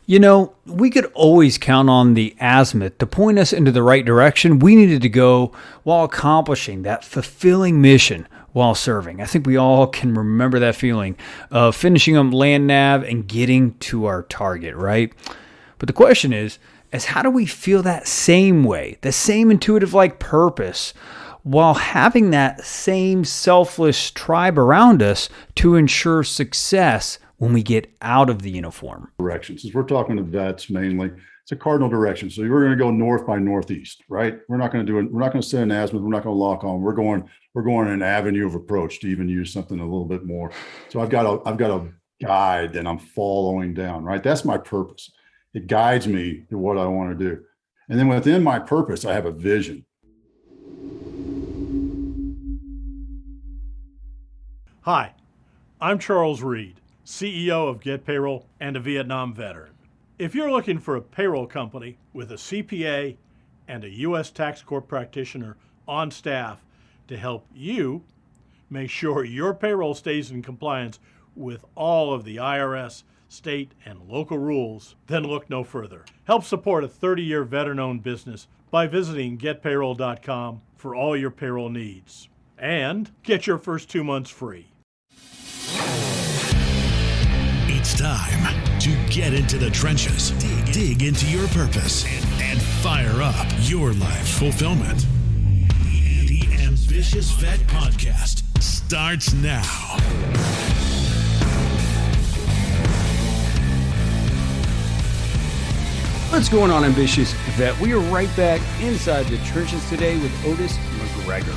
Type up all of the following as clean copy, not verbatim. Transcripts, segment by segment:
You know, we could always count on the azimuth to point us into the right direction we needed to go while accomplishing that fulfilling mission while serving. I think we all can remember that feeling of finishing up land nav and getting to our target, right? But the question is how do we feel that same way, the same intuitive like purpose, while having that same selfless tribe around us to ensure success when we get out of the uniform? Direction. Since we're talking to vets mainly, it's a cardinal direction. So we're going to go north by northeast, right? We're not going to do it. We're not going to set an azimuth. We're not going to lock on. We're going an avenue of approach, to even use something a little bit more. So I've got a guide that I'm following down, right? That's my purpose. It guides me to what I want to do. And then within my purpose, I have a vision. Hi, I'm Charles Reed, CEO of Get Payroll and a Vietnam veteran. If you're looking for a payroll company with a CPA and a U.S. Tax Corp practitioner on staff to help you make sure your payroll stays in compliance with all of the IRS, state, and local rules, then look no further. Help support a 30-year veteran-owned business by visiting getpayroll.com for all your payroll needs. And get your first 2 months free. It's time to get into the trenches, dig into your purpose, and fire up your life's fulfillment. The Ambitious Vet Podcast starts now. What's going on, Ambitious Vet? We are right back inside the trenches today with Otis McGregor.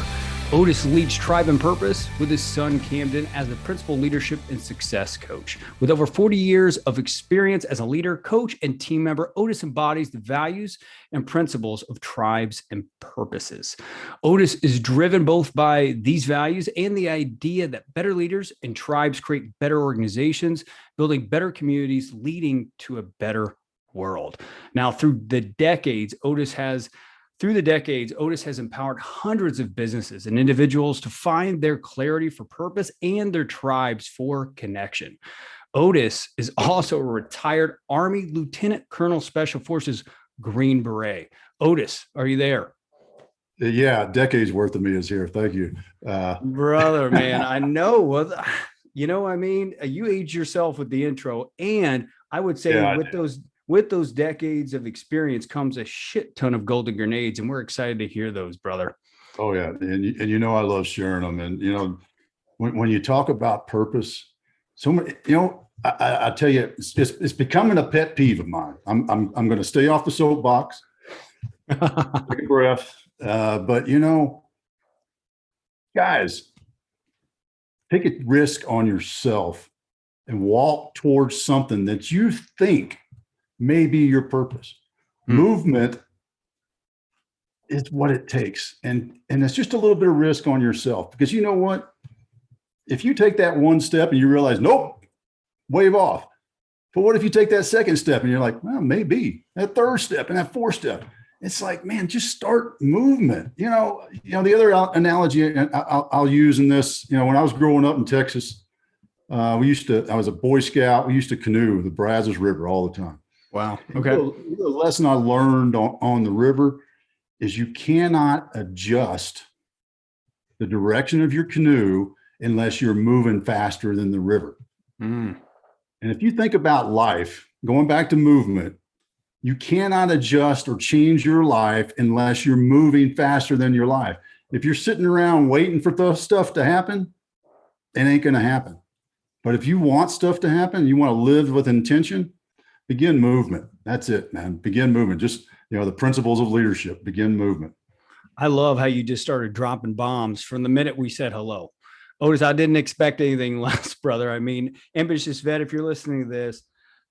Otis leads Tribe+Purpose with his son Camden as the principal leadership and success coach. With over 40 years of experience as a leader, coach, and team member, Otis embodies the values and principles of tribes and purposes. Otis is driven both by these values and the idea that better leaders and tribes create better organizations, building better communities, leading to a better world. Now, through the decades, Otis has empowered hundreds of businesses and individuals to find their clarity for purpose and their tribes for connection. Otis is also a retired Army Lieutenant Colonel Special Forces Green Beret. Otis, are you there? Yeah, decades worth of me is here. Thank you. Brother, man, I know. You age yourself with the intro, and I would say with those decades of experience comes a shit ton of golden grenades, and we're excited to hear those, brother. Oh yeah, and I love sharing them. And when you talk about purpose, so many, I tell you, it's becoming a pet peeve of mine. I'm going to stay off the soapbox, take a breath. But guys, take a risk on yourself and walk towards something that you think may be your purpose. Movement is what it takes. And it's just a little bit of risk on yourself, because you know what? If you take that one step and you realize, nope, wave off. But what if you take that second step and you're like, well, maybe that third step and that fourth step? It's like, man, just start movement. The other analogy I'll use in this, when I was growing up in Texas, I was a Boy Scout. We used to canoe the Brazos River all the time. Wow. Okay. The lesson I learned on the river is you cannot adjust the direction of your canoe unless you're moving faster than the river. And if you think about life, going back to movement, you cannot adjust or change your life unless you're moving faster than your life. If you're sitting around waiting for stuff to happen, it ain't going to happen. But if you want stuff to happen, you want to live with intention, begin movement. That's it, man. Begin movement. Just, the principles of leadership, begin movement. I love how you just started dropping bombs from the minute we said hello. Otis, I didn't expect anything less, brother. I mean, Ambitious Vet, if you're listening to this,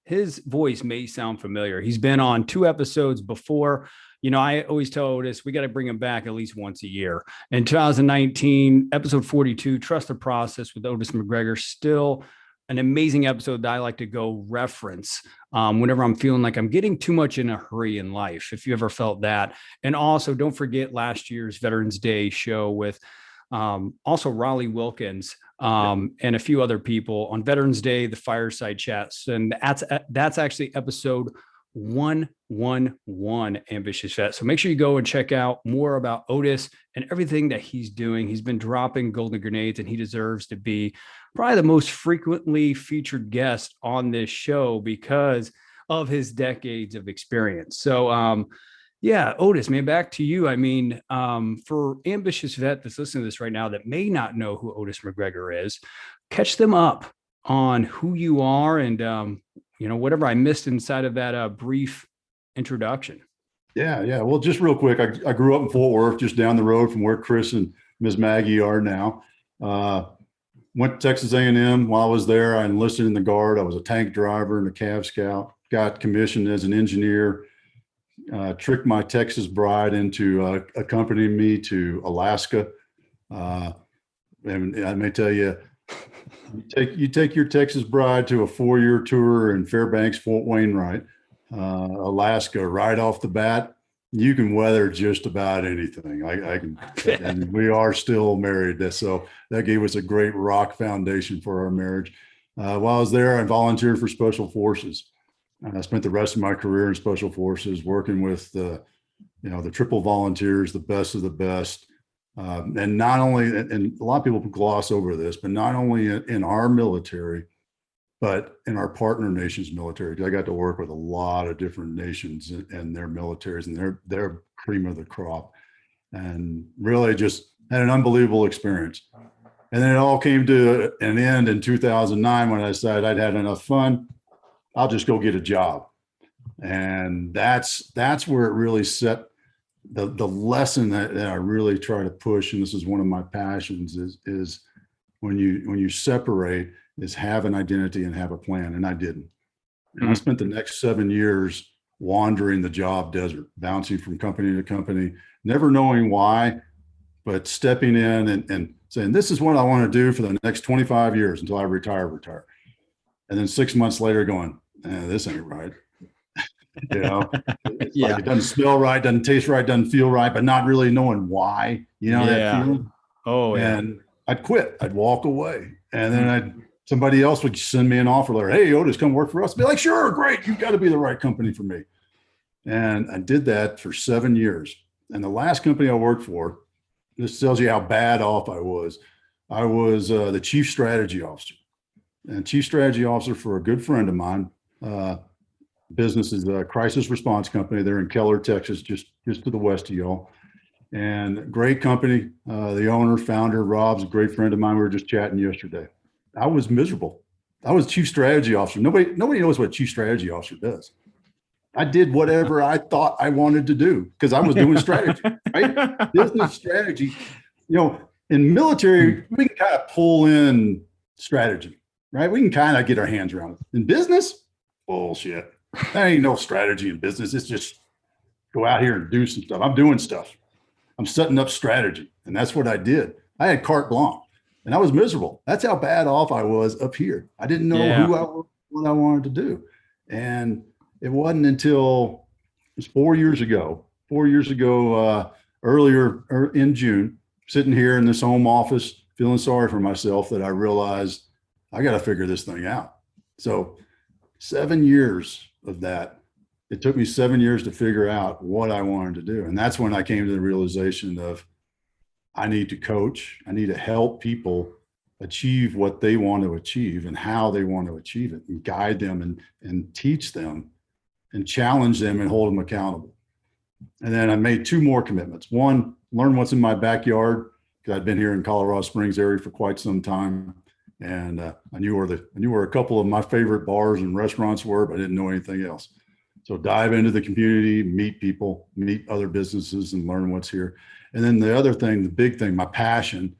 his voice may sound familiar. He's been on 2 episodes before. I always tell Otis, we got to bring him back at least once a year. In 2019, episode 42, Trust the Process with Otis McGregor, still an amazing episode that I like to go reference whenever I'm feeling like I'm getting too much in a hurry in life, if you ever felt that. And also, don't forget last year's Veterans Day show with also Raleigh Wilkins, and a few other people on Veterans Day, the fireside chats. And that's actually episode 111, Ambitious Vet. So make sure you go and check out more about Otis and everything that he's doing. He's been dropping golden grenades, and he deserves to be probably the most frequently featured guest on this show because of his decades of experience. So, yeah, Otis, man, back to you. I mean, for Ambitious Vet that's listening to this right now that may not know who Otis McGregor is, catch them up on who you are and, whatever I missed inside of that brief introduction. Yeah. Well, just real quick, I grew up in Fort Worth, just down the road from where Chris and Ms. Maggie are now. Went to Texas A&M. While I was there, I enlisted in the Guard. I was a tank driver and a Cav Scout. Got commissioned as an engineer. Tricked my Texas bride into accompanying me to Alaska. And I may tell you, you take your Texas bride to a 4-year tour in Fairbanks, Fort Wainwright, Alaska, right off the bat, you can weather just about anything. I can, and we are still married. So that gave us a great rock foundation for our marriage. While I was there, I volunteered for Special Forces. I spent the rest of my career in Special Forces working with the triple volunteers, the best of the best. And not only, and a lot of people gloss over this, but not only in our military, but in our partner nations military. I got to work with a lot of different nations and their militaries, and they're cream of the crop, and really just had an unbelievable experience. And then it all came to an end in 2009 when I decided I'd had enough fun. I'll just go get a job. And that's where it really set the lesson that I really try to push. And this is one of my passions is when you separate is have an identity and have a plan. And I didn't. And I spent the next 7 years wandering the job desert, bouncing from company to company, never knowing why, but stepping in and saying, this is what I want to do for the next 25 years until I retire. And then 6 months later going, this ain't right. It's like it doesn't smell right, doesn't taste right, doesn't feel right, but not really knowing why, that feeling. And I'd quit, I'd walk away. And then somebody else would send me an offer letter. Hey, Otis, come work for us. I'd be like, sure, great. You've got to be the right company for me. And I did that for 7 years. And the last company I worked for, this tells you how bad off I was. I was the chief strategy officer. And chief strategy officer for a good friend of mine. Business is a crisis response company. They're in Keller, Texas, just to the west of y'all. And great company. The owner, founder, Rob's a great friend of mine. We were just chatting yesterday. I was miserable. I was chief strategy officer. Nobody knows what a chief strategy officer does. I did whatever I thought I wanted to do because I was doing strategy, right? Business strategy. In military, we can kind of pull in strategy, right? We can kind of get our hands around it. In business, bullshit. There ain't no strategy in business. It's just go out here and do some stuff. I'm doing stuff. I'm setting up strategy. And that's what I did. I had carte blanche and I was miserable. That's how bad off I was up here. I didn't know who I was, what I wanted to do. And it wasn't until it was 4 years ago, earlier in June, sitting here in this home office, feeling sorry for myself, that I realized I got to figure this thing out. So 7 years of that, it took me 7 years to figure out what I wanted to do. And that's when I came to the realization of I need to coach. I need to help people achieve what they want to achieve and how they want to achieve it, and guide them and teach them and challenge them and hold them accountable. And then I made 2 more commitments. One, learn what's in my backyard, because I'd been here in Colorado Springs area for quite some time. And I knew where a couple of my favorite bars and restaurants were, but I didn't know anything else. So dive into the community, meet people, meet other businesses, and learn what's here. And then the other thing, the big thing, my passion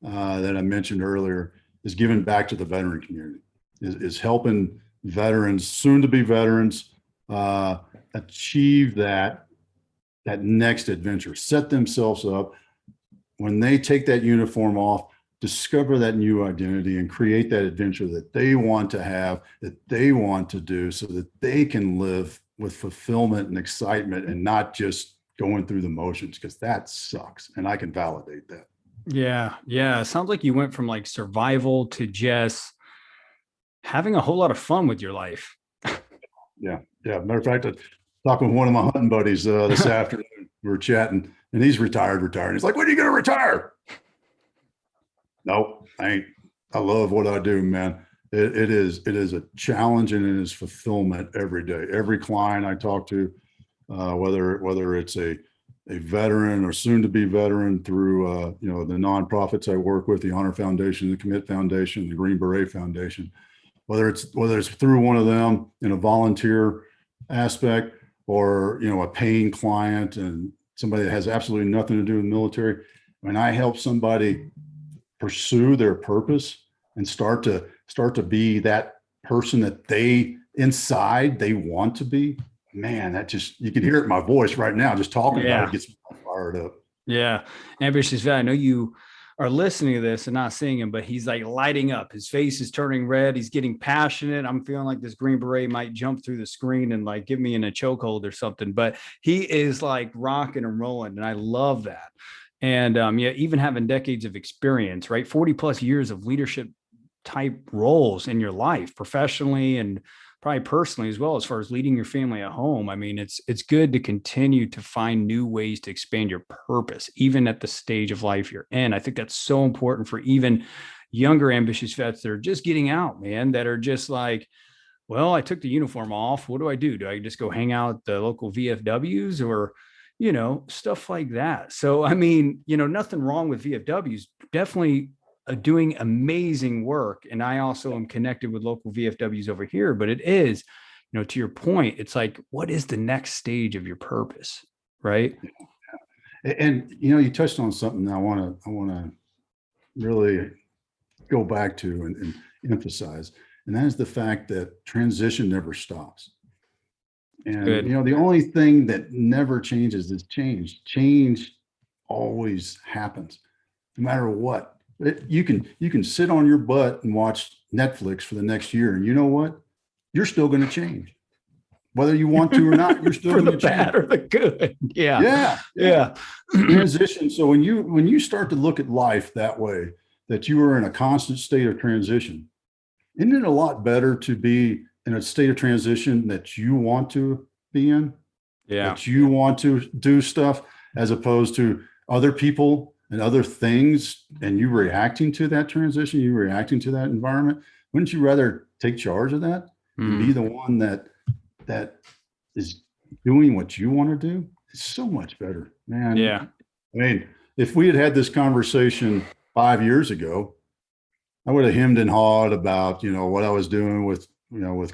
that I mentioned earlier, is giving back to the veteran community, is helping veterans, soon to be veterans, achieve that next adventure, set themselves up when they take that uniform off, discover that new identity and create that adventure that they want to have, that they want to do, so that they can live with fulfillment and excitement and not just going through the motions, because that sucks. And I can validate that. Yeah. Yeah. It sounds like you went from like survival to just having a whole lot of fun with your life. Yeah. Yeah. Matter of fact, I talking with one of my hunting buddies this afternoon. We were chatting and he's retired. He's like, when are you going to retire? Nope, I ain't. I love what I do, man. It is a challenge and it is fulfillment every day. Every client I talk to, whether it's a veteran or soon to be veteran through the nonprofits I work with, the Honor Foundation, the Commit Foundation, the Green Beret Foundation, whether it's through one of them in a volunteer aspect or a paying client and somebody that has absolutely nothing to do with the military. When I help somebody pursue their purpose and start to be that person that they inside they want to be, man, that just, you can hear it in my voice right now just talking about it gets me fired up. Yeah. Ambitious Vet, I know you are listening to this and not seeing him, but he's like lighting up. His face is turning red. He's getting passionate. I'm feeling like this Green Beret might jump through the screen and like give me in a chokehold or something, but he is like rocking and rolling. And I love that. And even having decades of experience, right? 40 plus years of leadership type roles in your life, professionally and probably personally as well, as far as leading your family at home. I mean, it's good to continue to find new ways to expand your purpose, even at the stage of life you're in. I think that's so important for even younger ambitious vets that are just getting out, man, that are just like, well, I took the uniform off. What do I do? Do I just go hang out at the local VFWs or stuff like that? So, I mean, nothing wrong with VFWs, definitely doing amazing work. And I also am connected with local VFWs over here, but it is, to your point, it's like, what is the next stage of your purpose? Right. And you touched on something I want to really go back to and emphasize, and that is the fact that transition never stops. And Good. the only thing that never changes is change. Change always happens, no matter what. You can sit on your butt and watch Netflix for the next year, and you know what? You're still going to change, whether you want to or not. You're still for going the to change. bad or the good. Yeah. Transition. So when you start to look at life that way, that you are in a constant state of transition, isn't it a lot better to be in a state of transition that you want to be in? Yeah. That you want to do stuff, as opposed to other people and other things, and you reacting to that transition, you reacting to that environment. Wouldn't you rather take charge of that and be the one that is doing what you want to do? It's so much better, man. Yeah. I mean, if we had had this conversation 5 years ago, I would have hemmed and hawed about, what I was doing with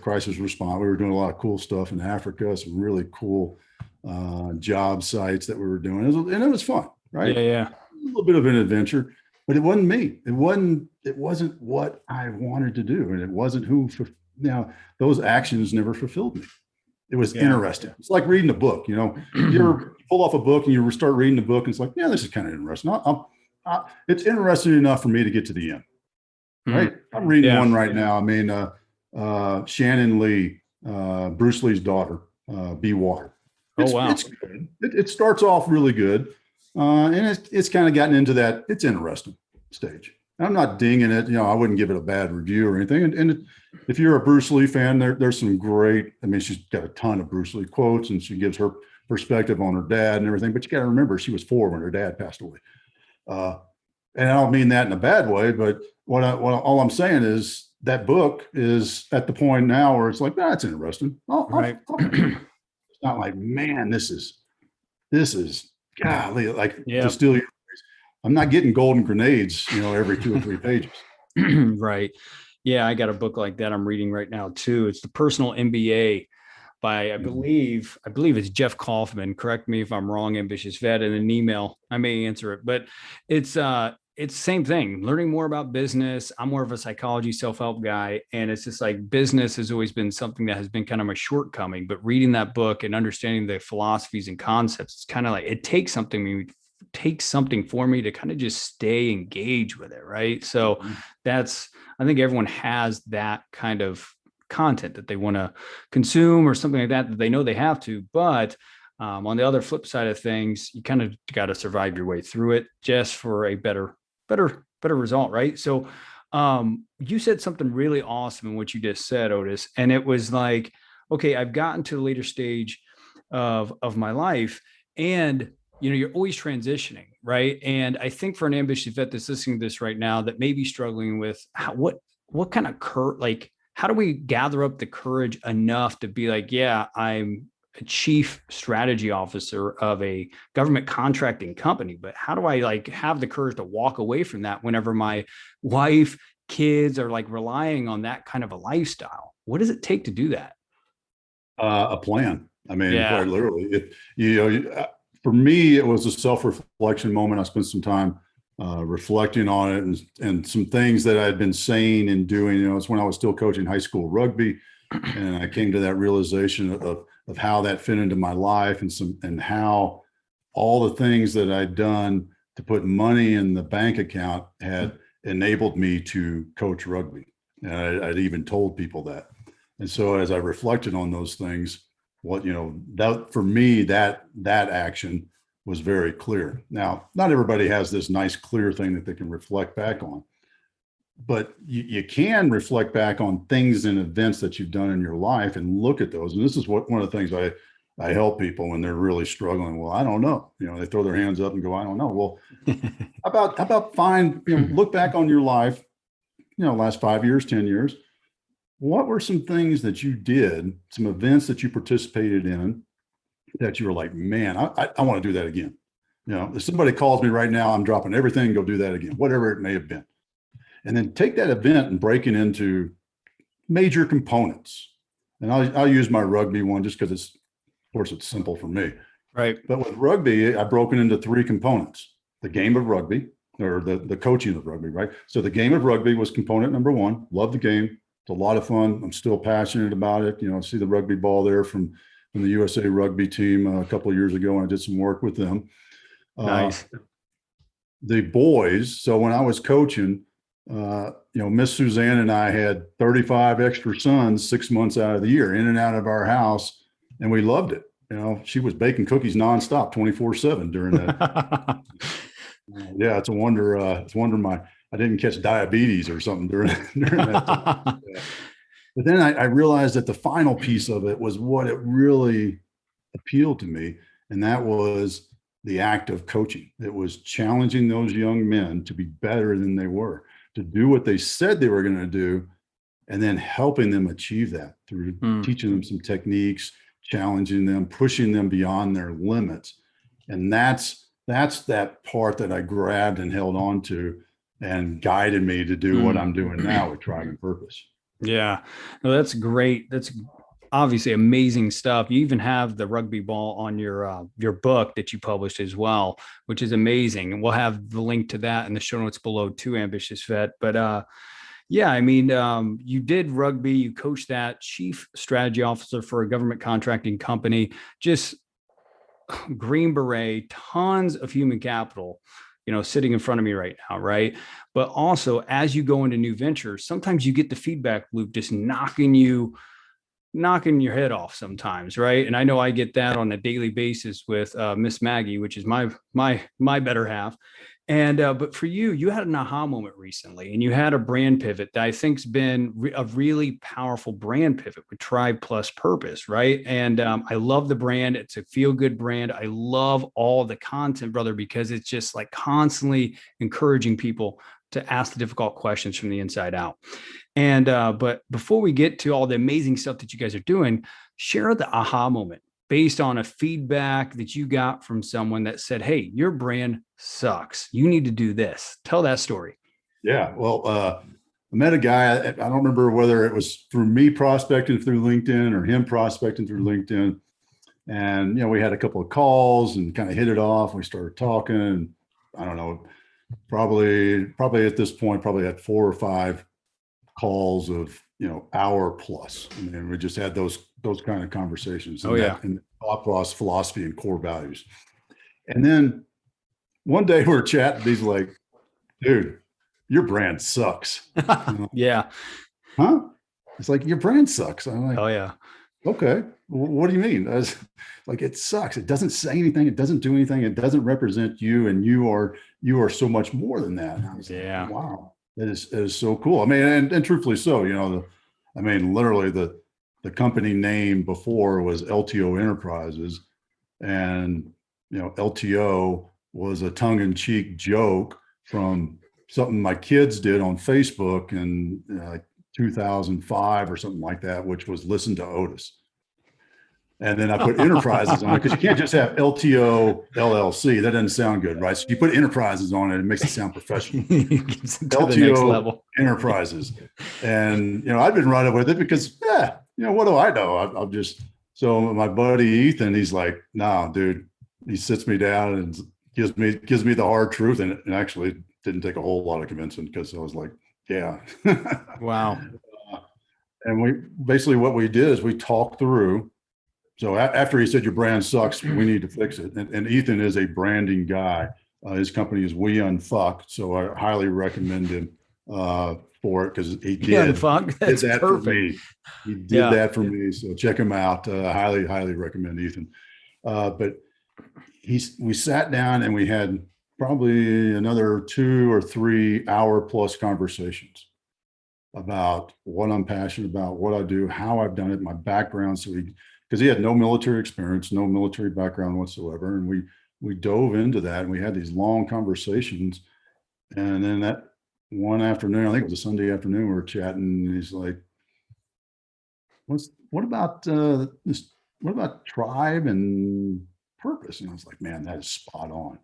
crisis response. We were doing a lot of cool stuff in Africa, some really cool job sites that we were doing. And it was fun, right? Yeah. A little bit of an adventure, but it wasn't me. It wasn't what I wanted to do. And it wasn't those actions never fulfilled me. It was interesting. It's like reading a book, you ever pull off a book and you start reading the book and it's like, yeah, this is kind of interesting. It's interesting enough for me to get to the end. Right. I'm reading one right now. I mean, Shannon Lee, Bruce Lee's daughter, Be Water. It's good. It starts off really good. And it's kind of gotten into that. It's interesting stage. I'm not dinging it. I wouldn't give it a bad review or anything. And if you're a Bruce Lee fan, there's some great, she's got a ton of Bruce Lee quotes and she gives her perspective on her dad and everything, but you got to remember she was 4 when her dad passed away. And I don't mean that in a bad way, but all I'm saying is that book is at the point now where it's like, that's interesting. Right. It's not like, man, this is golly, like to steal your phrase, I'm not getting golden grenades, every 2 or 3 pages. Right. Yeah. I got a book like that I'm reading right now too. It's The Personal MBA by, I believe it's Jeff Kaufman. Correct me if I'm wrong, ambitious vet, in an email. I may answer it, but it's the same thing. Learning more about business. I'm more of a psychology, self-help guy. And it's just like business has always been something that has been kind of my shortcoming, but reading that book and understanding the philosophies and concepts, it's kind of like, it takes something for me to kind of just stay engaged with it. Right. So I think everyone has that kind of content that they want to consume or something like that they know they have to, but on the other flip side of things, you kind of got to survive your way through it just for a better better result, right? So you said something really awesome in what you just said, Otis, and it was like, okay, I've gotten to the later stage of my life, and you're always transitioning, right? And I think for an ambitious vet that's listening to this right now that may be struggling with what kind of like, how do we gather up the courage enough to be like, yeah, I'm a chief strategy officer of a government contracting company, but how do I like have the courage to walk away from that whenever my wife, kids are like relying on that kind of a lifestyle? What does it take to do that? A plan. I mean, Yeah. quite literally, for me, it was a self-reflection moment. I spent some time reflecting on it and some things that I had been saying and doing. It's when I was still coaching high school rugby, and I came to that realization of how that fit into my life and how all the things that I'd done to put money in the bank account had enabled me to coach rugby. And I'd even told people that. And so as I reflected on those things, that for me, that action was very clear. Now, not everybody has this nice, clear thing that they can reflect back on, but you can reflect back on things and events that you've done in your life and look at those. And this is one of the things I help people when they're really struggling. Well, I don't know. They throw their hands up and go, I don't know. Well, how about look back on your life, last 5 years, 10 years. What were some things that you did, some events that you participated in that you were like, man, I want to do that again. If somebody calls me right now, I'm dropping everything and go do that again, whatever it may have been. And then take that event and break it into major components. And I'll use my rugby one just because of course, it's simple for me. Right. But with rugby, I broke it into 3 components: the game of rugby, or the coaching of rugby, right? So the game of rugby was component number 1. Love the game. It's a lot of fun. I'm still passionate about it. See the rugby ball there from the USA rugby team a couple of years ago when I did some work with them. Nice. The boys. So when I was coaching, Miss Suzanne and I had 35 extra sons 6 months out of the year in and out of our house, and we loved it. She was baking cookies nonstop, 24/7 during that. Yeah, it's a wonder. I didn't catch diabetes or something during that time. Yeah. But then I realized that the final piece of it was what it really appealed to me, and that was the act of coaching. It was challenging those young men to be better than they were, to do what they said they were going to do, and then helping them achieve that through teaching them some techniques, challenging them, pushing them beyond their limits. And that's that part that I grabbed and held on to and guided me to do what I'm doing now with Tribe+Purpose. Yeah, no, that's great. That's obviously amazing stuff. You even have the rugby ball on your book that you published as well, which is amazing. And we'll have the link to that in the show notes below too, Ambitious Vet. But yeah, I mean, you did rugby, you coached that, chief strategy officer for a government contracting company, just Green Beret, tons of human capital, sitting in front of me right now, right? But also, as you go into new ventures, sometimes you get the feedback loop just knocking your head off sometimes, right? And I know I get that on a daily basis with Miss Maggie, which is my better half. And but for you had an aha moment recently, and you had a brand pivot that I think's been a really powerful brand pivot with Tribe+Purpose, right? And I love the brand. It's a feel-good brand. I love all the content, brother, because it's just like constantly encouraging people to ask the difficult questions from the inside out. And but before we get to all the amazing stuff that you guys are doing, share the aha moment based on a feedback that you got from someone that said, hey, your brand sucks. You need to do this. Tell that story. Yeah. Well, I met a guy, I don't remember whether it was through me prospecting through LinkedIn or him prospecting through LinkedIn. And, we had a couple of calls and kind of hit it off. We started talking, and I don't know, probably at this point, probably had 4 or 5 calls of, hour plus. And we just had those kind of conversations. And thought process, philosophy, and core values. And then one day we're chatting, he's like, dude, your brand sucks. Yeah. Huh? It's like, your brand sucks. I'm like, oh yeah. okay, what do you mean? I was like, it sucks. It doesn't say anything. It doesn't do anything. It doesn't represent you. And you are so much more than that. And I was Yeah. like, wow, it is so cool. I mean, and truthfully so, literally the company name before was LTO Enterprises, and, LTO was a tongue-in-cheek joke from something my kids did on Facebook in 2005 or something like that, which was listen to Otis. And then I put enterprises on it, because you can't just have LTO LLC. That doesn't sound good, right? So you put enterprises on it, it makes it sound professional. Gets it to the next LTO level. Enterprises. And, I've been running with it because, what do I know? I'm just, so my buddy Ethan, he's like, nah, dude, he sits me down and gives me the hard truth. And actually didn't take a whole lot of convincing, because I was like, yeah. Wow. And we basically, what we did is we talked through. So after he said, your brand sucks, we need to fix it. And Ethan is a branding guy. His company is We Unfuck. So I highly recommend him for it, because he did that perfect. for me. He did that for me. So check him out. Highly recommend Ethan. But we sat down and we had probably another 2 or 3 hour plus conversations about what I'm passionate about, what I do, how I've done it, my background. So because he had no military experience, no military background whatsoever. And we dove into that, and we had these long conversations. And then that one afternoon, I think it was a Sunday afternoon, we were chatting, and he's like, what about this? What about tribe and purpose? And I was like, man, that is spot on.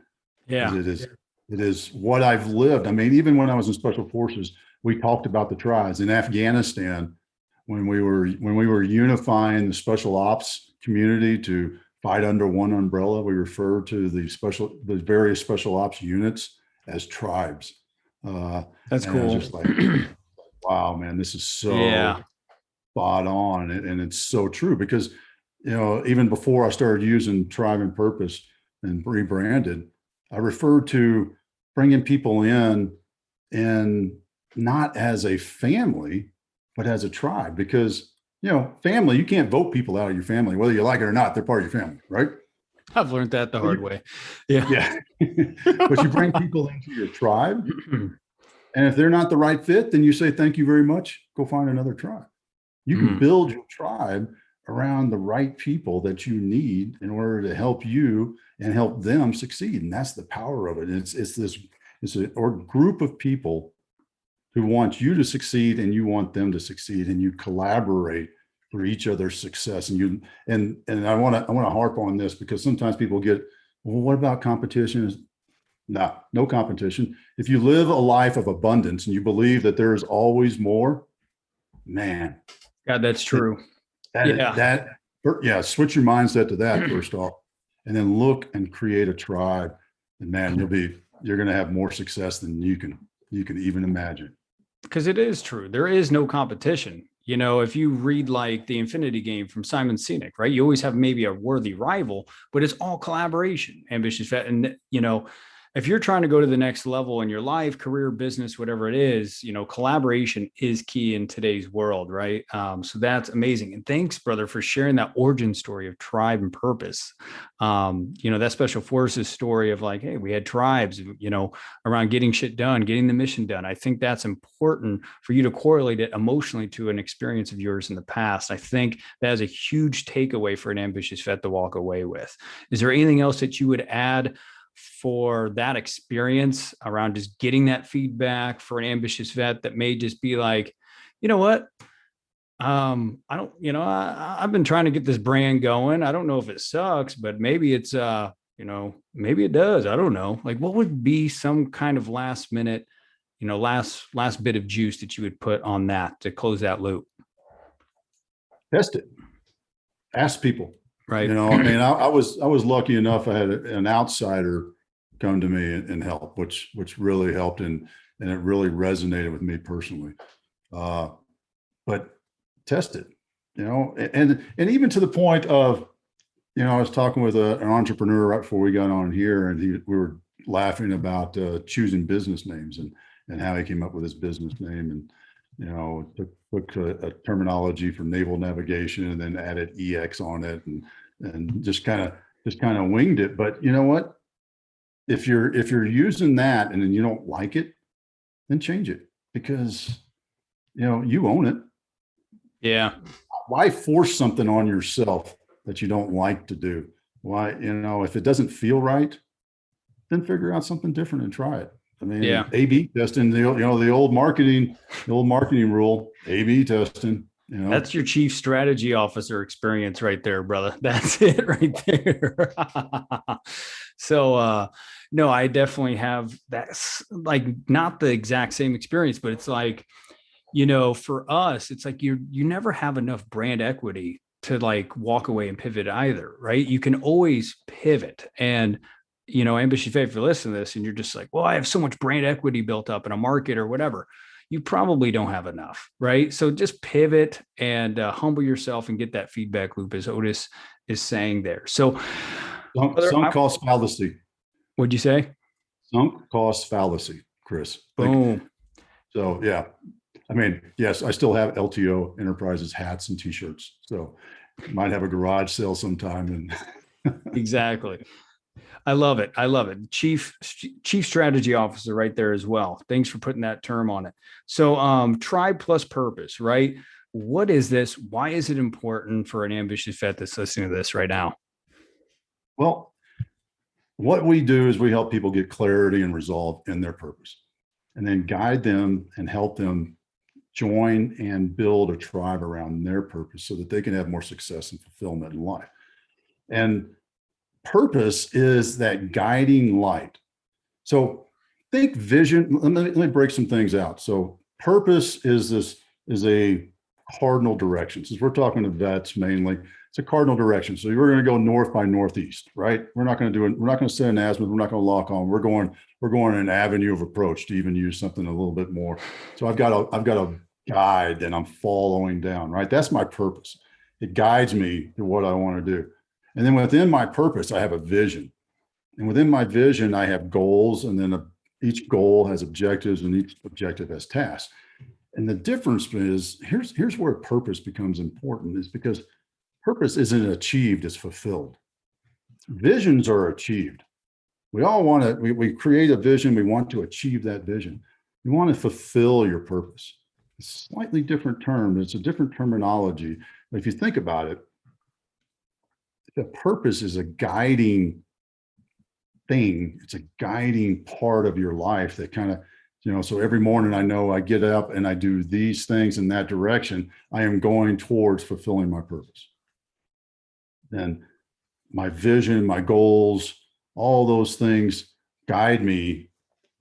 Yeah. It is what I've lived. I mean, even when I was in special forces, we talked about the tribes. In Afghanistan, when we were unifying the special ops community to fight under one umbrella, we referred to the various special ops units as tribes. That's cool. I was just like, wow, man, this is so spot on. And it's so true, because, even before I started using Tribe and Purpose and rebranded, I referred to bringing people in, and not as a family, but as a tribe. Because, family, you can't vote people out of your family, whether you like it or not. They're part of your family, right? I've learned that the hard way. Yeah. But you bring people into your tribe, and if they're not the right fit, then you say, thank you very much, go find another tribe. You can build your tribe around the right people that you need in order to help you and help them succeed. And that's the power of it. It's a group of people who want you to succeed, and you want them to succeed, and you collaborate for each other's success. And I want to harp on this, because sometimes people get, well, what about competition? No competition. If you live a life of abundance and you believe that there is always more, man. God, that's true. Switch your mindset to that first off, and then look and create a tribe, and man, you're going to have more success than you can even imagine. Because it is true. There is no competition. If you read like The Infinity Game from Simon Sinek, right? You always have maybe a worthy rival, but it's all collaboration, ambitious vet. And, if you're trying to go to the next level in your life, career, business, whatever it is, collaboration is key in today's world, right? So that's amazing. And thanks, brother, for sharing that origin story of Tribe and Purpose. That special forces story of like, hey, we had tribes, around getting shit done, getting the mission done. I think that's important for you to correlate it emotionally to an experience of yours in the past. I think that is a huge takeaway for an ambitious vet to walk away with. Is there anything else that you would add for that experience around just getting that feedback for an ambitious vet that may just be like, you know what? I've been trying to get this brand going. I don't know if it sucks, but maybe it's, maybe it does. I don't know. Like, what would be some kind of last minute, last bit of juice that you would put on that to close that loop? Test it. Ask people. Right. I was lucky enough. I had an outsider come to me and help, which really helped, and it really resonated with me personally. But test it, and even to the point of, I was talking with an entrepreneur right before we got on here, and we were laughing about choosing business names and how he came up with his business name. took a terminology from naval navigation and then added EX on it, and just kind of winged it. But you know what? If you're using that and then you don't like it, then change it, because you own it. Yeah. Why force something on yourself that you don't like to do? Why, if it doesn't feel right, then figure out something different and try it. I mean, Yeah. A/B testing, the old marketing rule, A/B testing. That's your chief strategy officer experience right there, brother. That's it right there. So, no, I definitely have that's like not the exact same experience, but it's like, for us, it's like you never have enough brand equity to like walk away and pivot either, right? You can always pivot. And Ambitious Faith, if you're listening to this and you're just like, well, I have so much brand equity built up in a market or whatever, you probably don't have enough, right? So just pivot and humble yourself and get that feedback loop, as Otis is saying there. So sunk cost fallacy. What'd you say? Sunk cost fallacy, Chris. Boom. So yeah, I mean, yes, I still have LTO Enterprises hats and T-shirts. So might have a garage sale sometime. And Exactly. I love it. Chief strategy officer right there as well. Thanks for putting that term on it. So Tribe+Purpose, right? What is this? Why is it important for an ambitious vet that's listening to this right now? Well, what we do is we help people get clarity and resolve in their purpose, and then guide them and help them join and build a tribe around their purpose so that they can have more success and fulfillment in life. And purpose is that guiding light. So think vision. Let me break some things out. So purpose is a cardinal direction. Since we're talking to vets mainly, it's a cardinal direction. So we're going to go north by northeast, right? We're not going to set an azimuth. We're not going to lock on. We're going an avenue of approach, to even use something a little bit more. So I've got a guide that I'm following down, right? That's my purpose. It guides me to what I want to do. And then within my purpose, I have a vision. And within my vision, I have goals. And then each goal has objectives, and each objective has tasks. And the difference is, here's where purpose becomes important, is because purpose isn't achieved, it's fulfilled. Visions are achieved. We all want to, we create a vision. We want to achieve that vision. You want to fulfill your purpose. It's a slightly different term. It's a different terminology. But if you think about it, the purpose is a guiding thing. It's a guiding part of your life that kind of, so every morning I know I get up and I do these things in that direction. I am going towards fulfilling my purpose. And my vision, my goals, all those things guide me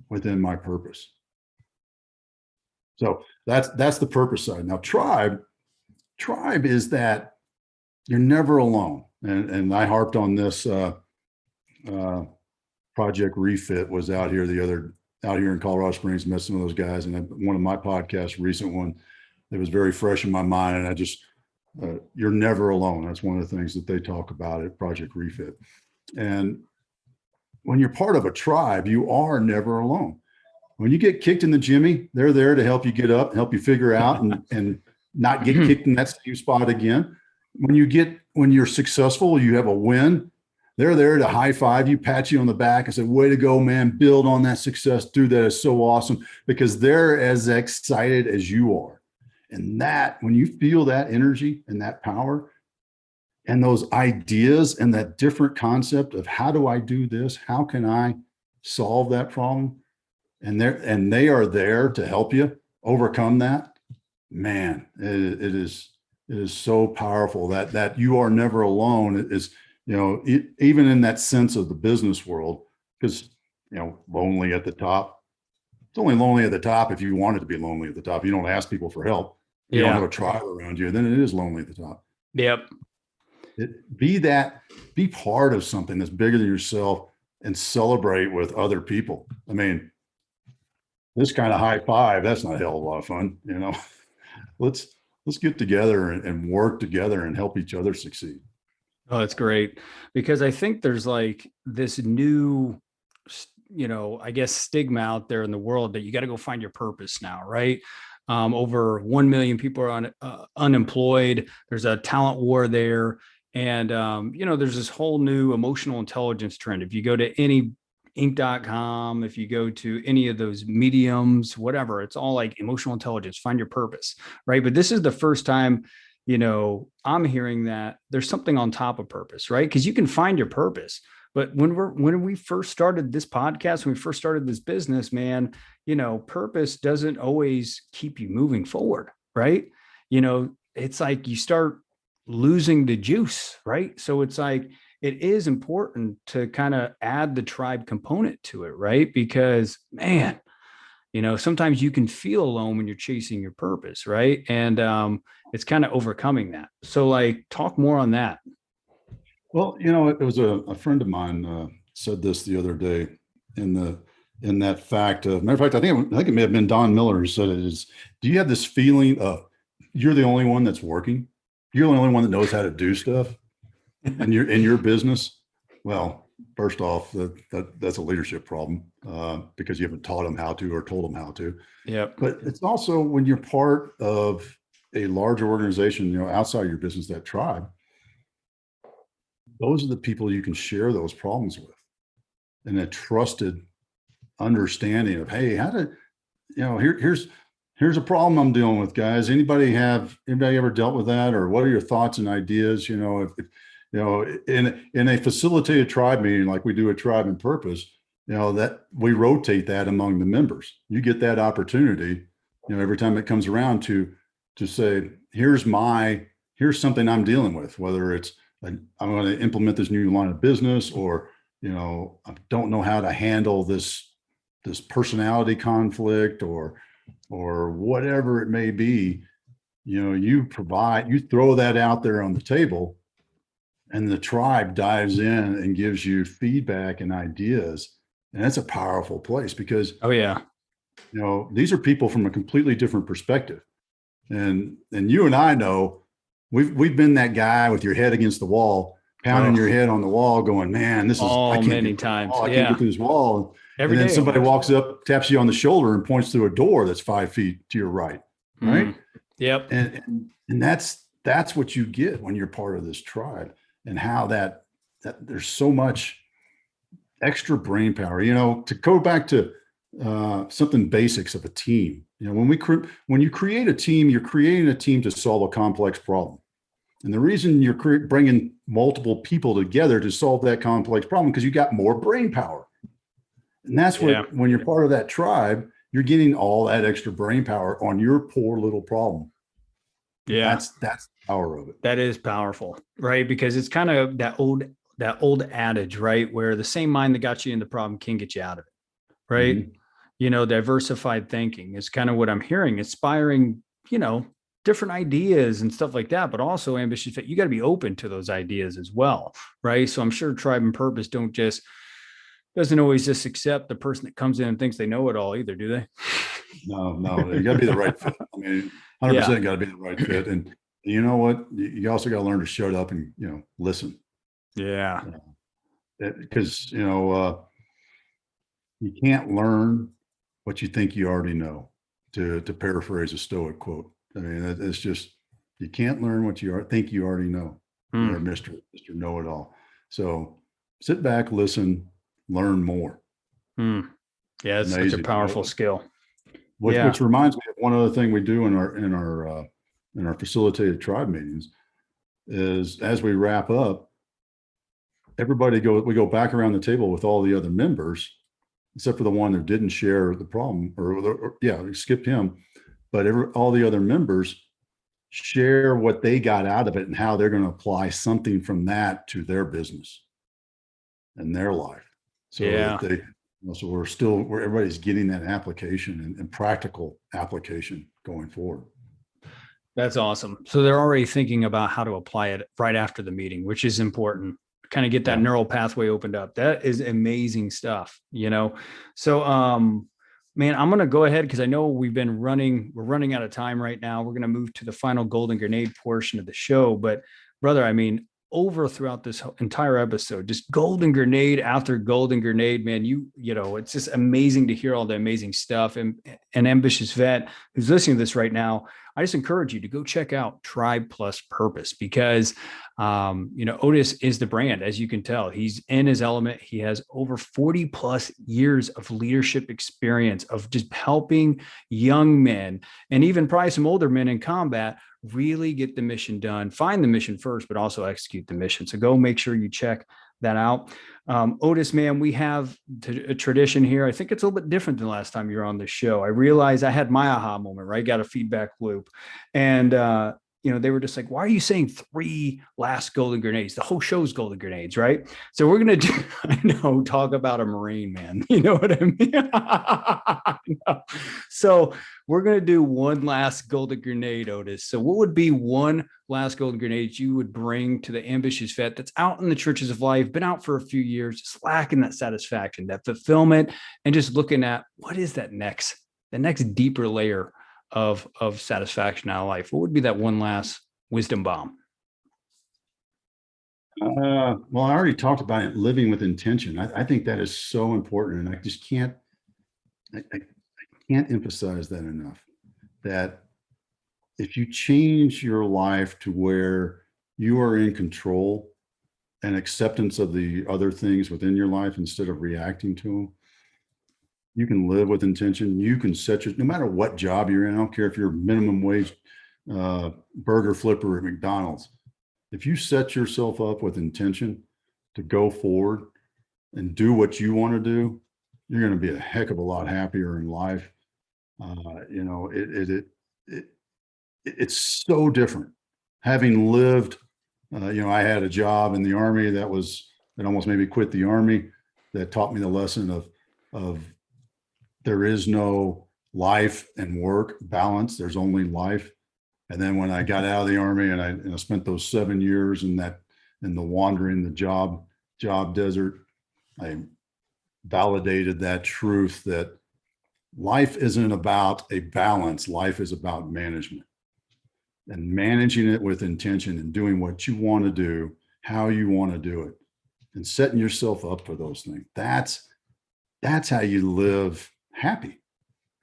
within my purpose. So that's the purpose side. Now, tribe is that you're never alone. And I harped on this. Project Refit was out here in Colorado Springs, met some of those guys, and one of my podcasts, recent one, it was very fresh in my mind. And I just, you're never alone. That's one of the things that they talk about at Project Refit. And when you're part of a tribe, you are never alone. When you get kicked in the jimmy, they're there to help you get up, help you figure out and not get kicked in that same spot again. When you're successful, you have a win, they're there to high five you, pat you on the back and say, way to go, man, build on that success. Dude, that is so awesome, because they're as excited as you are. And that, when you feel that energy and that power and those ideas and that different concept of how do I do this? How can I solve that problem? And they are there to help you overcome that. Man, it is so powerful that you are never alone. It is, even in that sense of the business world, because, lonely at the top. It's only lonely at the top if you want it to be lonely at the top. You don't ask people for help. You don't have a tribe around you, then it is lonely at the top. Yep. Be part of something that's bigger than yourself and celebrate with other people. I mean, this kind of high five, that's not a hell of a lot of fun. Let's get together and work together and help each other succeed. Oh, that's great. Because I think there's like this new, I guess, stigma out there in the world that you got to go find your purpose now, right? Over 1 million people are unemployed. There's a talent war there. And, there's this whole new emotional intelligence trend. If you go to any Inc.com, if you go to any of those mediums, whatever, it's all like emotional intelligence, find your purpose, right? But this is the first time, I'm hearing that there's something on top of purpose, right? Because you can find your purpose. But when we first started this podcast, when we first started this business, man, purpose doesn't always keep you moving forward, right? It's like you start losing the juice, right? So it's like, it is important to kind of add the tribe component to it, right? Because man, sometimes you can feel alone when you're chasing your purpose, right? And it's kind of overcoming that. So like, talk more on that. Well, it was a friend of mine said this the other day in that fact of, matter of fact, I think it may have been Don Miller who said it is, do you have this feeling of you're the only one that's working? You're the only one that knows how to do stuff and you're in your business? Well, first off, that's a leadership problem because you haven't taught them how to or told them how to. Yeah. But it's also when you're part of a larger organization, outside your business, that tribe, those are the people you can share those problems with, and a trusted understanding of, hey, here's a problem I'm dealing with, guys. Anybody ever dealt with that? Or what are your thoughts and ideas? In a facilitated tribe meeting, like we do at Tribe and Purpose, that we rotate that among the members. You get that opportunity, every time it comes around to say, here's something I'm dealing with, whether it's I'm going to implement this new line of business, or, I don't know how to handle this personality conflict or whatever it may be. You throw that out there on the table, and the tribe dives in and gives you feedback and ideas. And that's a powerful place because, oh yeah, these are people from a completely different perspective. And you and I know we've been that guy with your head against the wall, pounding your head on the wall, going, man, I can't many times. I can't get through this wall. Every and then day somebody walks up, taps you on the shoulder, and points to a door that's 5 feet to your right. Right. Yep. And that's what you get when you're part of this tribe, and how that there's so much extra brain power, to go back to something basics of a team. When you create a team, you're creating a team to solve a complex problem. And the reason you're bringing multiple people together to solve that complex problem, because you got more brain power. And that's when you're part of that tribe, you're getting all that extra brain power on your poor little problem. Yeah. That's the power of it. That is powerful, right? Because it's kind of that old adage, right? Where the same mind that got you in the problem can get you out of it, right? Mm-hmm. Diversified thinking is kind of what I'm hearing, inspiring, different ideas and stuff like that, but also ambitious. You got to be open to those ideas as well, right? So I'm sure Tribe and Purpose doesn't always just accept the person that comes in and thinks they know it all either, do they? No, you got to be the right fit. I mean, 100% got to be the right fit. And you know what? You also got to learn to shut up and, listen. Yeah. Because, you can't learn what you think you already know, to paraphrase a Stoic quote. I mean, it's just, you can't learn what you think you already know. You're Mr. Know-it-all. So sit back, listen, learn more. Yeah, it's such a powerful skill. Which reminds me of one other thing we do in our facilitated tribe meetings is, as we wrap up, we go back around the table with all the other members, except for the one that didn't share the problem, we skipped him. But all the other members share what they got out of it and how they're going to apply something from that to their business and their life. So everybody's getting that application and practical application going forward. That's awesome. So they're already thinking about how to apply it right after the meeting, which is important. Kind of get that neural pathway opened up. That is amazing stuff, So, man, I'm going to go ahead because I know we're running out of time right now. We're going to move to the final golden grenade portion of the show. But brother, I mean, over throughout this entire episode, just golden grenade after golden grenade, man. You know, it's just amazing to hear all the amazing stuff. And an ambitious vet who's listening to this right now, I just encourage you to go check out Tribe+Purpose because, you know, Otis is the brand. As you can tell, he's in his element. He has over 40 plus years of leadership experience of just helping young men and even probably some older men in combat really get the mission done, find the mission first, but also execute the mission. So go make sure you check that out. Otis, man, we have a tradition here. I think it's a little bit different than the last time you were on the show. I realized I had my aha moment, right? Got a feedback loop. And, you know, they were just like, why are you saying 3 last golden grenades? The whole show's golden grenades, right? So we're going to do, I know, talk about a Marine, man. You know what I mean? I know. So we're going to do one last golden grenade, Otis. So what would be one last golden grenade you would bring to the ambitious vet that's out in the trenches of life, been out for a few years, just lacking that satisfaction, that fulfillment, and just looking at what is that next, the next deeper layer of satisfaction out of life? What would be that one last wisdom bomb? Well, I already talked about it, living with intention. I think that is so important. And I just can't, I can't emphasize that enough, that if you change your life to where you are in control and acceptance of the other things within your life instead of reacting to them, you can live with intention. You can set your, no matter what job you're in, I don't care if you're a minimum wage burger flipper at McDonald's. If you set yourself up with intention to go forward and do what you want to do, you're going to be a heck of a lot happier in life. You know, it's so different. Having lived, you know, I had a job in the Army that almost made me quit the Army, that taught me the lesson of there is no life and work balance. There's only life. And then when I got out of the Army and I spent those 7 years in the wandering, the job desert, I validated that truth that life isn't about a balance. Life is about management, and managing it with intention and doing what you want to do, how you want to do it, and setting yourself up for those things. That's how you live happy.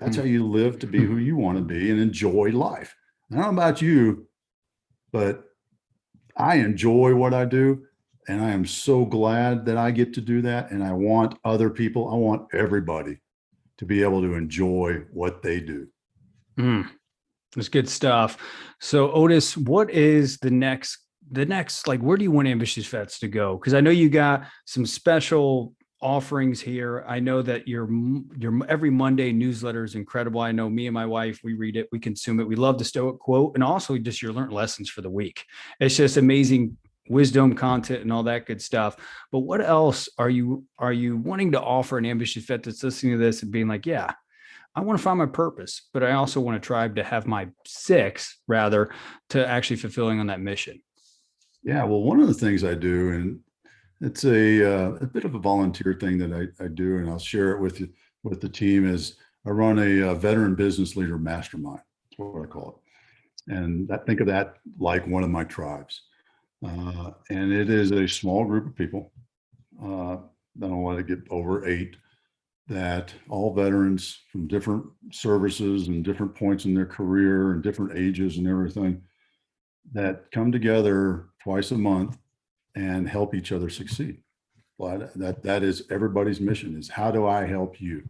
That's how you live to be who you want to be and enjoy life. I don't know about you, but I enjoy what I do, and I am so glad that I get to do that. And I want other people, I want everybody to be able to enjoy what they do. That's good stuff. So Otis, what is the next, like, where do you want ambitious vets to go? Because I know you got some special offerings here. I know that your every Monday newsletter is incredible. I know me and my wife, we read it, we consume it. We love the Stoic quote, and also just your learned lessons for the week. It's just amazing wisdom content and all that good stuff. But what else are you wanting to offer an ambitious vet that's listening to this and being like, yeah, I want to find my purpose, but I also want a tribe to have my 6 rather to actually fulfilling on that mission? Yeah, well, one of the things I do, and it's a bit of a volunteer thing that I do, and I'll share it with you, with the team, is I run a veteran business leader mastermind. That's what I call it. And think of that like one of my tribes. And it is a small group of people. I don't want to get over 8, that all veterans from different services and different points in their career and different ages and everything, that come together twice a month and help each other succeed. But that is everybody's mission, is how do I help you?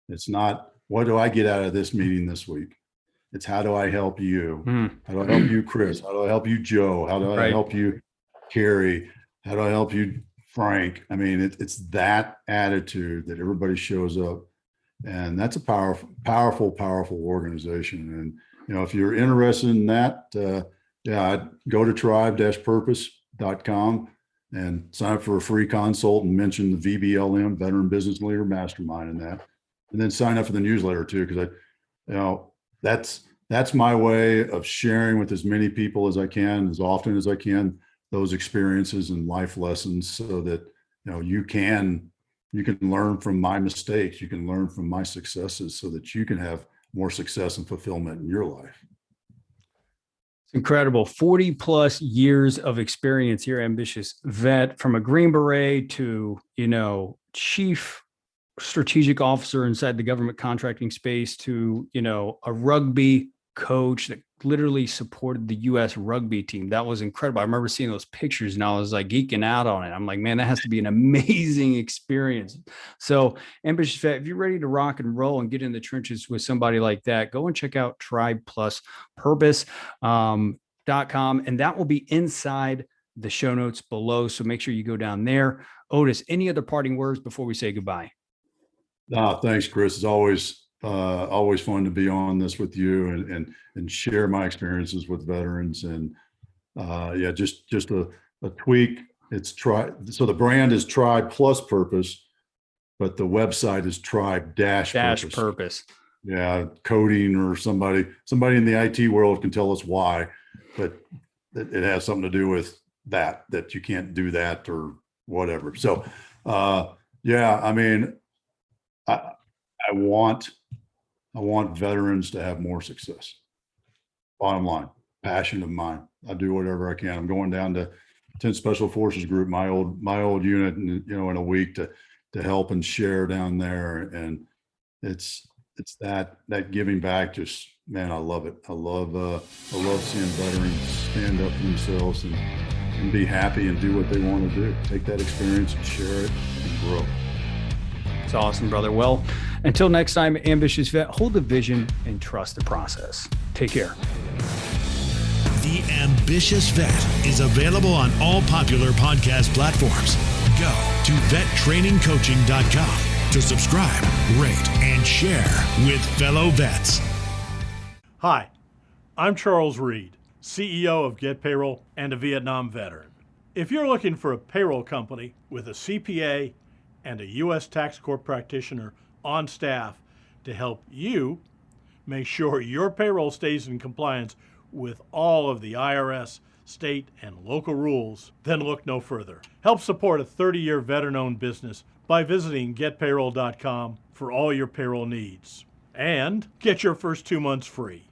It's not, what do I get out of this meeting this week? It's how do I help you? How do I help you, Chris? How do I help you, Joe? How do I help you, Carrie? How do I help you, Frank? I mean, it's that attitude that everybody shows up, and that's a powerful organization. And, you know, if you're interested in that, I'd go to tribe-purpose.com and sign up for a free consult and mention the VBLM, Veteran Business Leader Mastermind, in that, and then sign up for the newsletter too, because that's my way of sharing with as many people as I can, as often as I can, those experiences and life lessons, so that, you know, you can learn from my mistakes, you can learn from my successes, so that you can have more success and fulfillment in your life. It's incredible. 40 plus years of experience here, ambitious vet, from a Green Beret to, chief strategic officer inside the government contracting space to, a rugby coach that literally supported the U.S. rugby team. That was incredible. I remember seeing those pictures and I was like geeking out on it. I'm like, man, that has to be an amazing experience. So ambitious vet, if you're ready to rock and roll and get in the trenches with somebody like that, go and check out Tribe+Purpose. .com, and that will be inside the show notes below. So make sure you go down there. Otis, any other parting words before we say goodbye? Thanks, Chris. It's always fun to be on this with you and share my experiences with veterans. And just a tweak. It's so the brand is Tribe+Purpose, but the website is Tribe-Purpose. Yeah, coding or somebody in the IT world can tell us why, but it has something to do with that you can't do that or whatever. So, I want veterans to have more success. Bottom line, passion of mine. I do whatever I can. I'm going down to 10th Special Forces Group, my old unit, in a week to help and share down there. And it's that giving back. Just, man, I love it. I love seeing veterans stand up for themselves and be happy and do what they want to do. Take that experience and share it and grow. It's awesome, brother. Well, until next time, ambitious vet, hold the vision and trust the process. Take care. The Ambitious Vet is available on all popular podcast platforms. Go to vettrainingcoaching.com to subscribe, rate, and share with fellow vets. Hi, I'm Charles Reed, CEO of Get Payroll and a Vietnam veteran. If you're looking for a payroll company with a CPA and a U.S. Tax Corp practitioner on staff to help you make sure your payroll stays in compliance with all of the IRS, state, and local rules, then look no further. Help support a 30-year veteran-owned business by visiting getpayroll.com for all your payroll needs. And get your first 2 months free.